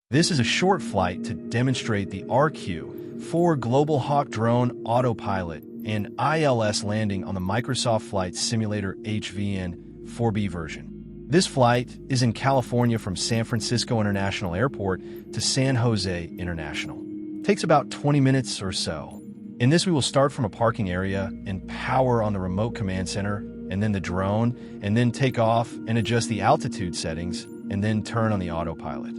This is a short flight to demonstrate the RQ-4 Global Hawk drone Autopilot and ILS Landing on the Microsoft Flight Simulator HVN-4B version. This flight is in California from San Francisco International Airport to San Jose International. It takes about 20 minutes or so. In this, we will start from a parking area and power on the remote command center, and then the drone, and then take off and adjust the altitude settings, and then turn on the autopilot.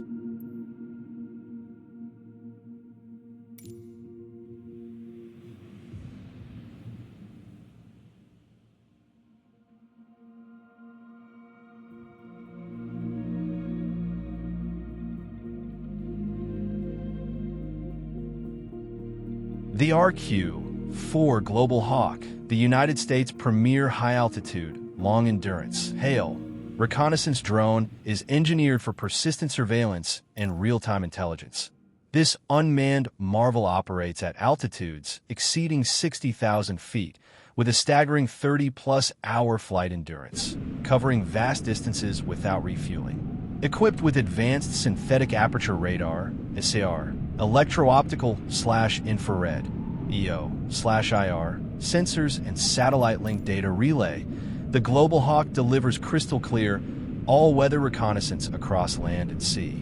The RQ-4 Global Hawk, the United States' premier high-altitude, long-endurance, hail, reconnaissance drone, is engineered for persistent surveillance and real-time intelligence. This unmanned marvel operates at altitudes exceeding 60,000 feet, with a staggering 30-plus hour flight endurance, covering vast distances without refueling. Equipped with advanced synthetic aperture radar, SAR, electro-optical/infrared, EO/IR, sensors, and satellite-linked data relay, the Global Hawk delivers crystal-clear, all-weather reconnaissance across land and sea.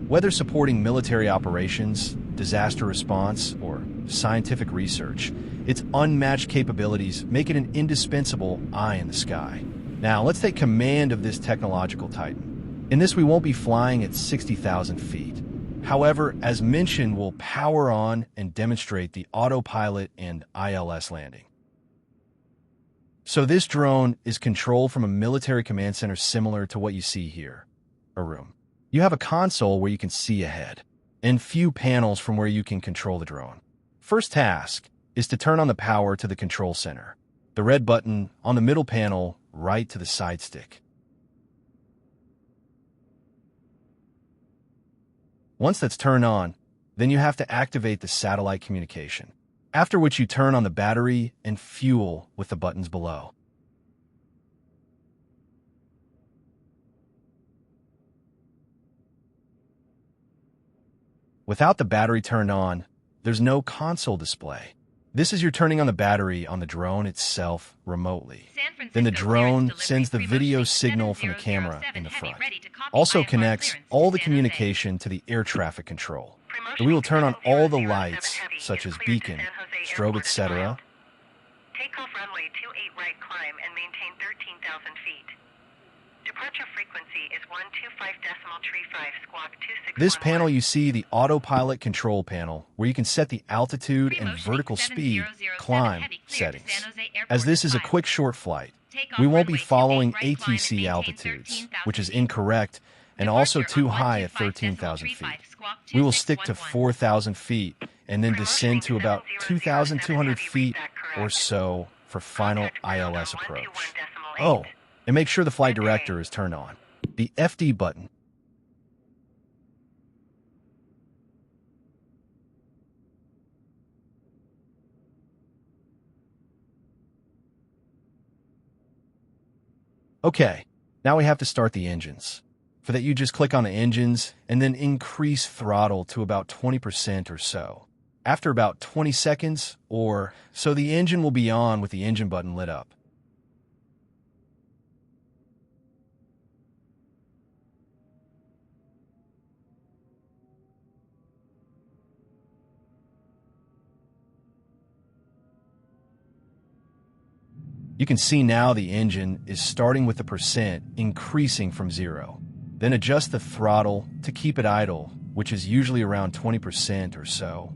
Whether supporting military operations, disaster response, or scientific research, its unmatched capabilities make it an indispensable eye in the sky. Now, let's take command of this technological titan. In this, we won't be flying at 60,000 feet. However, as mentioned, we'll power on and demonstrate the autopilot and ILS landing. So this drone is controlled from a military command center similar to what you see here, a room. You have a console where you can see ahead, and few panels from where you can control the drone. First task is to turn on the power to the control center, the red button on the middle panel right to the side stick. Once that's turned on, then you have to activate the satellite communication, after which you turn on the battery and fuel with the buttons below. Without the battery turned on, there's no console display. This is your turning on the battery on the drone itself remotely. Then the drone sends the video signal from the camera in the front. Also connects all the communication to the air traffic control. We will turn on all the lights, such as beacon, strobe, etc. Takeoff runway 28 right, climb and maintain 13,000 feet. Departure frequency is 125.35 squawk 261. This panel you see the autopilot control panel, where you can set the altitude and vertical speed climb settings. As this is a quick short flight, we won't be following ATC altitudes, which is incorrect and also too high at 13,000 feet. We will stick to 4,000 feet and then descend to about 2,200 feet or so for final ILS approach. Oh, and make sure the flight director is turned on. The FD button. Okay, now we have to start the engines. For that, you just click on the engines and then increase throttle to about 20% or so. After about 20 seconds or so, the engine will be on with the engine button lit up. You can see now the engine is starting with the percent increasing from 0. Then adjust the throttle to keep it idle, which is usually around 20% or so.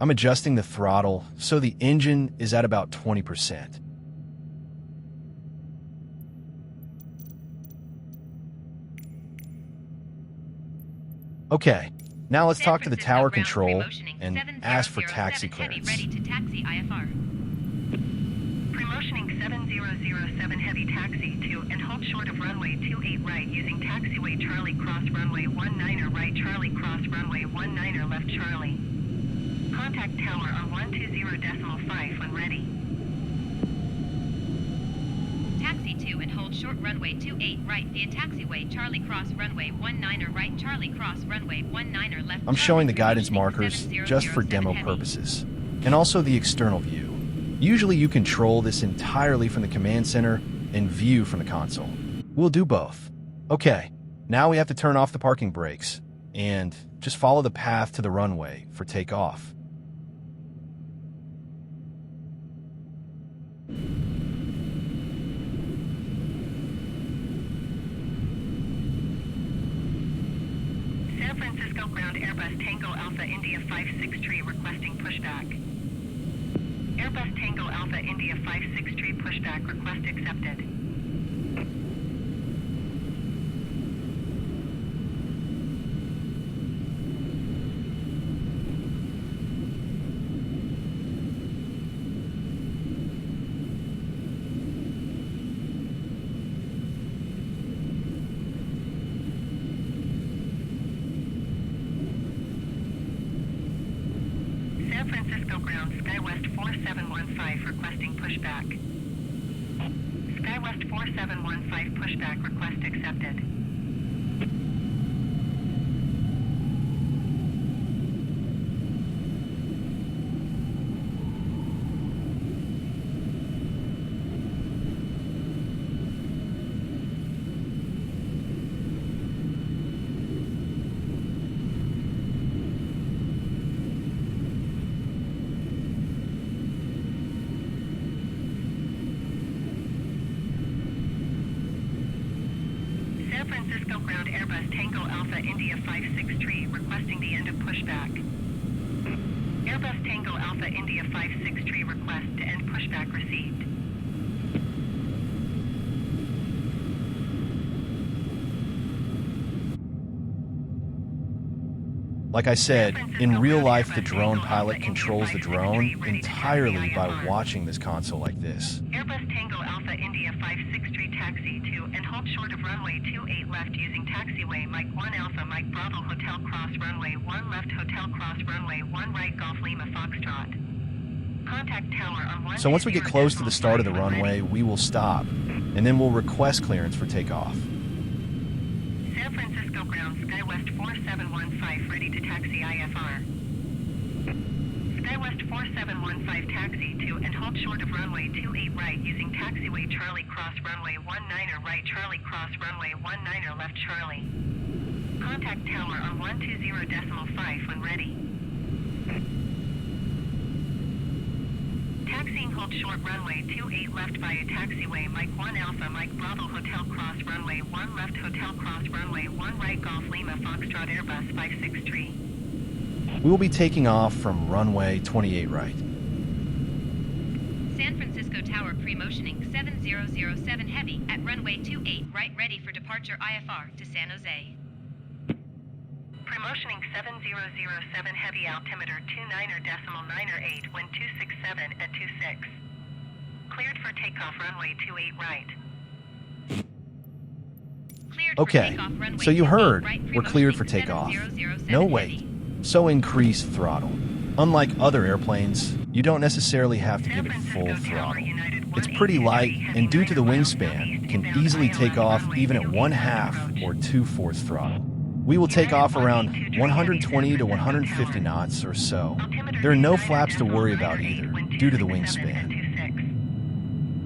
I'm adjusting the throttle so the engine is at about 20%. Okay, now let's San talk to the Francisco tower ground control pre-motioning and 7007 ask for taxi Heavy clearance. ready to taxi IFR. Promotioning 7007 heavy taxi to and hold short of runway 28 right using taxiway Charlie Cross runway 19 right Charlie Cross runway 19 left Charlie. Contact tower on 120.5 when ready. Taxi to and hold short runway 28 right via taxiway Charlie Cross runway 19 right Charlie Cross runway 19 left. I'm showing the Charlie, guidance promotioning markers just for 7007 demo heavy. purposes, and also the external view. Usually you control this entirely from the command center and view from the console. We'll do both. Okay, now we have to turn off the parking brakes and just follow the path to the runway for takeoff. San Francisco ground Airbus Tango Alpha India 563 requesting pushback. Airbus Tango Alpha India 563 pushback request accepted. San Francisco ground SkyWest 4715 requesting pushback. SkyWest 4715 pushback request accepted. San Francisco ground Airbus Tango Alpha India 563 requesting the end of pushback. Airbus Tango Alpha India 563 request to end pushback received. Like I said, in real life the drone pilot controls the drone entirely by watching this console like this. Airbus Tango Alpha India 563 taxi to and hold short of runway 28 left using taxiway Mike 1 Alpha Mike Bravo Hotel Cross runway 1 left Hotel Cross runway 1 right Golf Lima Foxtrot. Contact tower on 1. So once we get close to the start of the runway, we will stop, and then we'll request clearance for takeoff. San Francisco ground SkyWest 4715 ready to taxi IFR. SkyWest 4715 taxi to and hold short of runway 28 right using taxiway Charlie Cross runway 19 right Charlie Cross runway 19 left Charlie. Contact tower on 120.5 when ready. Taxiing hold short runway 28 left via taxiway Mike 1 Alpha Mike Bravo Hotel Cross runway 1 left Hotel Cross runway 1 right Golf Lima Foxtrot Airbus 563. We will be taking off from runway 28 right. San Francisco tower pre-motioning 7007 heavy at runway 28 right ready for departure IFR to San Jose. Promotioning 7007 heavy altimeter 29.98 wind 267 at 26. Cleared for takeoff runway 28 right. Cleared for Okay, takeoff, runway so you 28 heard right, we're cleared for pre-motioning takeoff. 7007 No heavy. wait. So increase throttle. Unlike other airplanes, you don't necessarily have to give it full throttle. It's pretty light, and due to the wingspan, can easily take off even at 1/2 or 2/4 throttle. We will take off around 120 to 150 knots or so. There are no flaps to worry about either, due to the wingspan.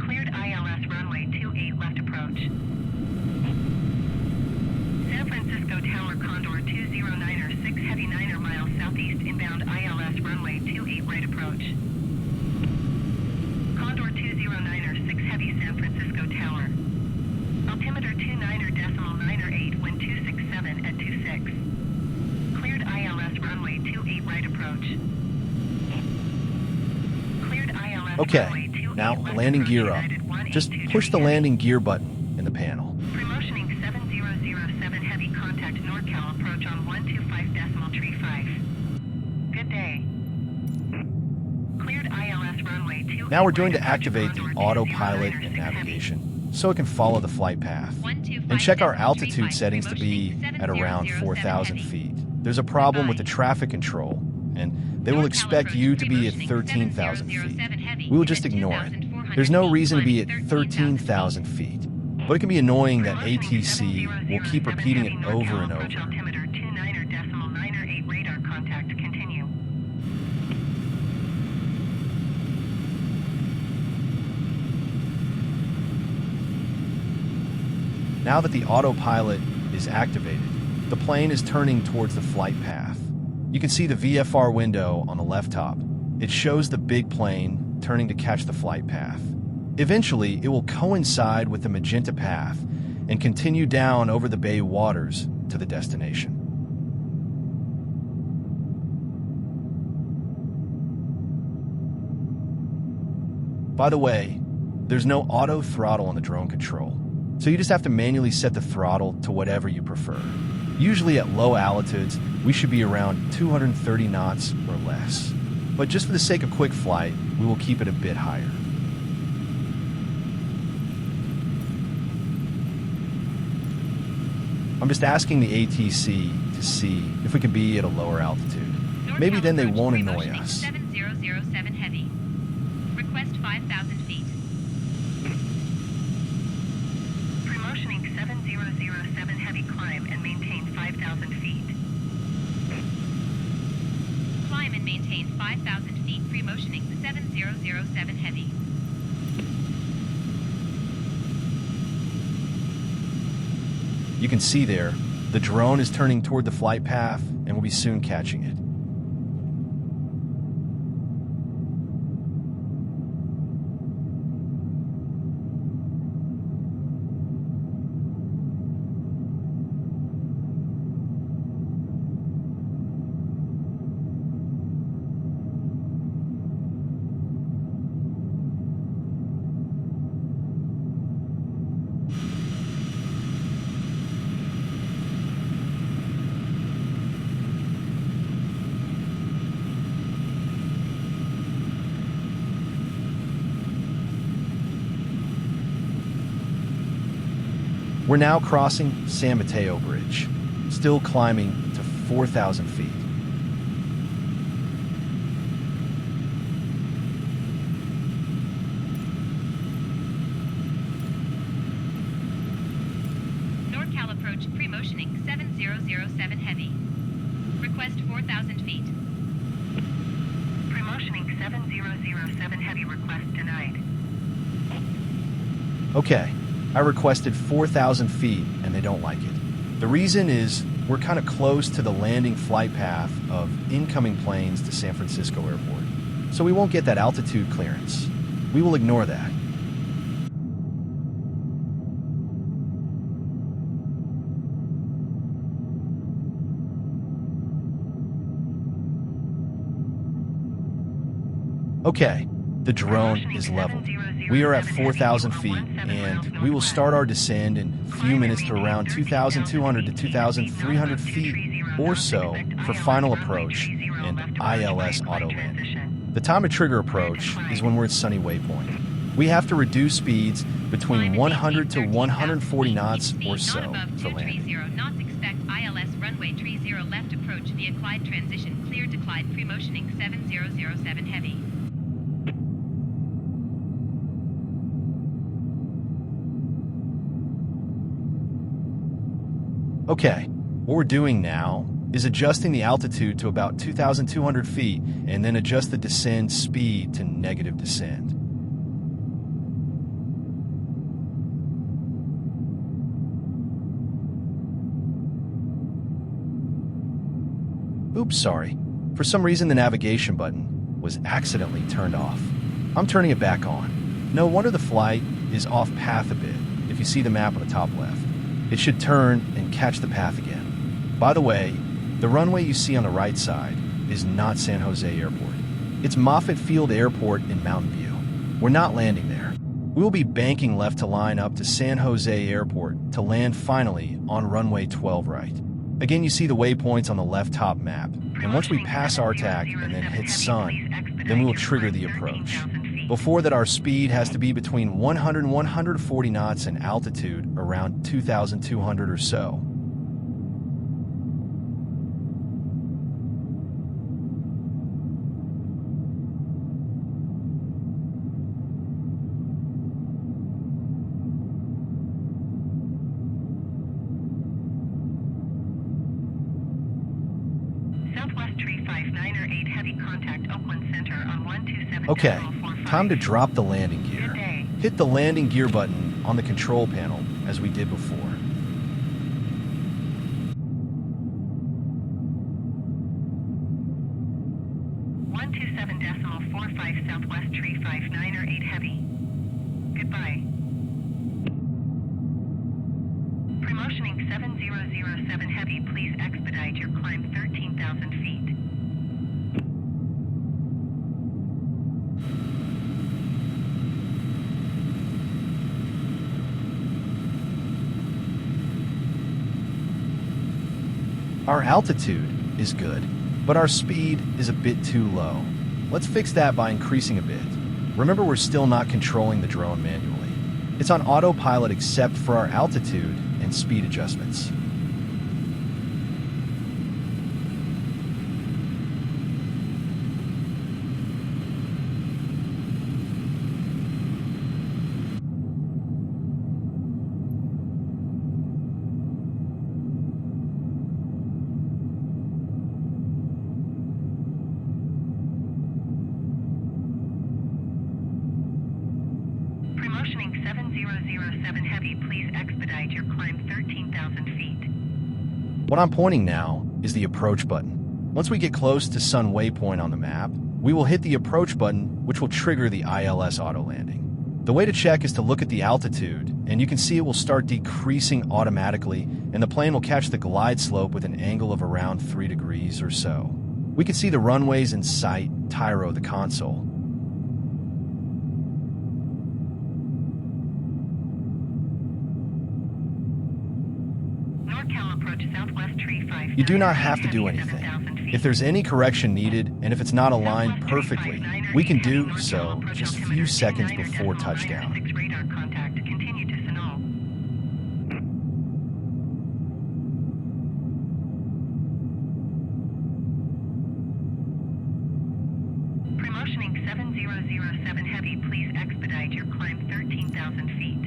Cleared ILS runway 28 left approach. San Francisco Tower Condor 209er 6 heavy 9er miles southeast inbound ILS runway 28 right approach. Condor 209er 6 heavy San Francisco Tower. Altimeter 29.98 wind 267 at 26. Cleared ILS runway 28 right approach. Cleared ILS Okay, runway 28 now left landing approach, gear up. United 182 Just push the landing gear button in the panel. Promotioning 7007 heavy contact north. NorCal approach on 125.35. Good day. Cleared ILS runway 28. Now we're going to activate the autopilot and navigation so it can follow the flight path. And check our altitude settings to be at around 4,000 feet. There's a problem with the traffic control, and they will expect you to be at 13,000 feet. We will just ignore it. There's no reason to be at 13,000 feet. But it can be annoying that ATC will keep repeating it over and over. Altimeter 29.98 radar contact. Continue. Now that the autopilot is activated, the plane is turning towards the flight path. You can see the VFR window on the left top. It shows the big plane turning to catch the flight path. Eventually, it will coincide with the magenta path and continue down over the bay waters to the destination. By the way, there's no auto throttle on the drone control, so you just have to manually set the throttle to whatever you prefer. Usually at low altitudes, we should be around 230 knots or less. But just for the sake of quick flight, we will keep it a bit higher. I'm just asking the ATC to see if we can be at a lower altitude. Maybe then they won't annoy us. 7007 heavy. Request 5,000 feet. Promotioning 7007 heavy, climb and maintain 5,000 feet. Climb and maintain 5,000 feet. Promotioning 7007 heavy. You can see there, the drone is turning toward the flight path and will be soon catching it. We're now crossing San Mateo Bridge, still climbing to 4,000 feet. NorCal approach, pre-motioning 7007 heavy. Request 4,000 feet. Promotioning 7007 heavy, request denied. Okay, I requested 4,000 feet and they don't like it. The reason is we're kind of close to the landing flight path of incoming planes to San Francisco Airport, so we won't get that altitude clearance. We will ignore that. Okay, the drone is leveled. We are at 4,000 feet, and we will start our descend in a few minutes to around 2,200 to 2,300 feet or so for final approach and ILS auto landing. The time of trigger approach is when we're at sunny waypoint. We have to reduce speeds between 100 to 140 knots or so for landing. Knots, expect ILS runway 30 left approach via Clyde transition, cleared to Clyde, pre-motioning 7007 heavy. Okay, what we're doing now is adjusting the altitude to about 2,200 feet and then adjust the descend speed to negative descend. Oops, sorry. For some reason the navigation button was accidentally turned off. I'm turning it back on. No wonder the flight is off path a bit if you see the map on the top left. It should turn and catch the path again. By the way, the runway you see on the right side is not San Jose Airport. It's Moffett Field Airport in Mountain View. We're not landing there. We will be banking left to line up to San Jose Airport to land finally on runway 12 right. Again, you see the waypoints on the left top map, and once we pass RTAC and then hit Sun, then we will trigger the approach. Before that, our speed has to be between 100 and 140 knots and altitude around 2,200 or so. Southwest tree 598 heavy contact Oakland Center on 127. Okay, time to drop the landing gear. Good day. Hit the landing gear button on the control panel as we did before. Southwest tree 598 heavy. Goodbye. Promotioning 7007 heavy, please expedite your climb 13,000 feet. Our altitude is good, but our speed is a bit too low. Let's fix that by increasing a bit. Remember, we're still not controlling the drone manually. It's on autopilot except for our altitude and speed adjustments. Promotioning 7007 heavy, please expedite your climb 13,000 feet. What I'm pointing now is the approach button. Once we get close to Sun Waypoint on the map, we will hit the approach button, which will trigger the ILS auto landing. The way to check is to look at the altitude, and you can see it will start decreasing automatically, and the plane will catch the glide slope with an angle of around 3 degrees or so. We can see the runways in sight, Tyro the console. You do not have to do anything. If there's any correction needed, and if it's not aligned perfectly, we can do so just a few seconds before touchdown. Promotioning 7007 heavy, please expedite your climb 13,000 feet.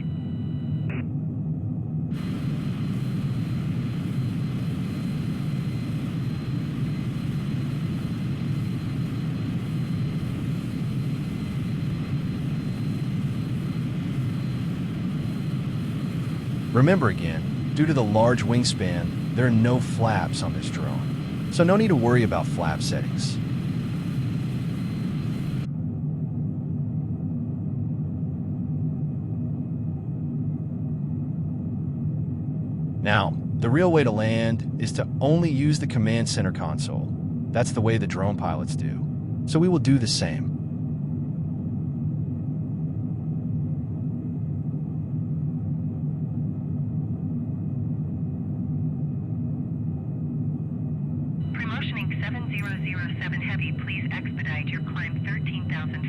Remember again, due to the large wingspan, there are no flaps on this drone, so no need to worry about flap settings. Now, the real way to land is to only use the command center console. That's the way the drone pilots do. So we will do the same. Promotioning 7007 heavy, please expedite your climb 13,000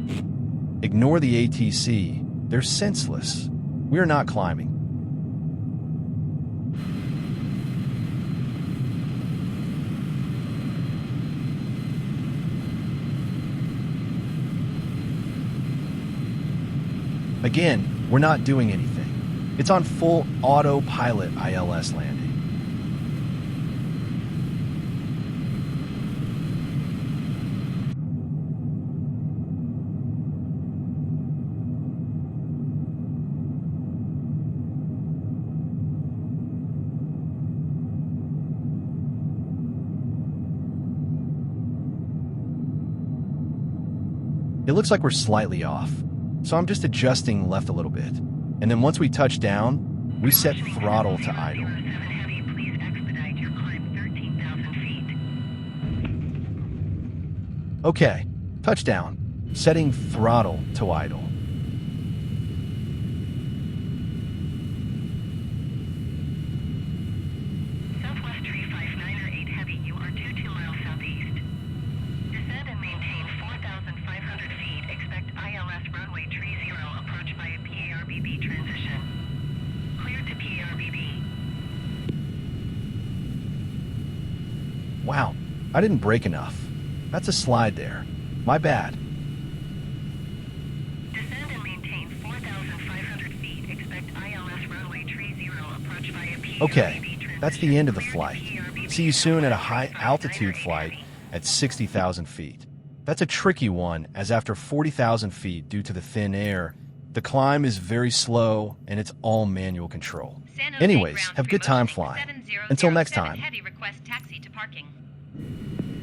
feet. Ignore the ATC. They're senseless. We are not climbing. Again, we're not doing anything. It's on full autopilot ILS landing. It looks like we're slightly off, so I'm just adjusting left a little bit. And then once we touch down, we set throttle to idle. Heavy, please expedite your climb 13,000 feet. Okay, touchdown. Setting throttle to idle. PRBB transition. Clear to PRBB. Wow, I didn't brake enough. That's a slide there. My bad. Descend and maintain 4,500 feet. Expect ILS runway 30 approach via PRBB Okay, transition. that's the end of the Clear to flight. PRBB. See you soon at a high 45 altitude 980. flight at 60,000 feet. That's a tricky one, as after 40,000 feet, due to the thin air, the climb is very slow and it's all manual control. San Jose Anyways, ground have a good three time motioning flying. 707 Until next time. Heavy request taxi to parking.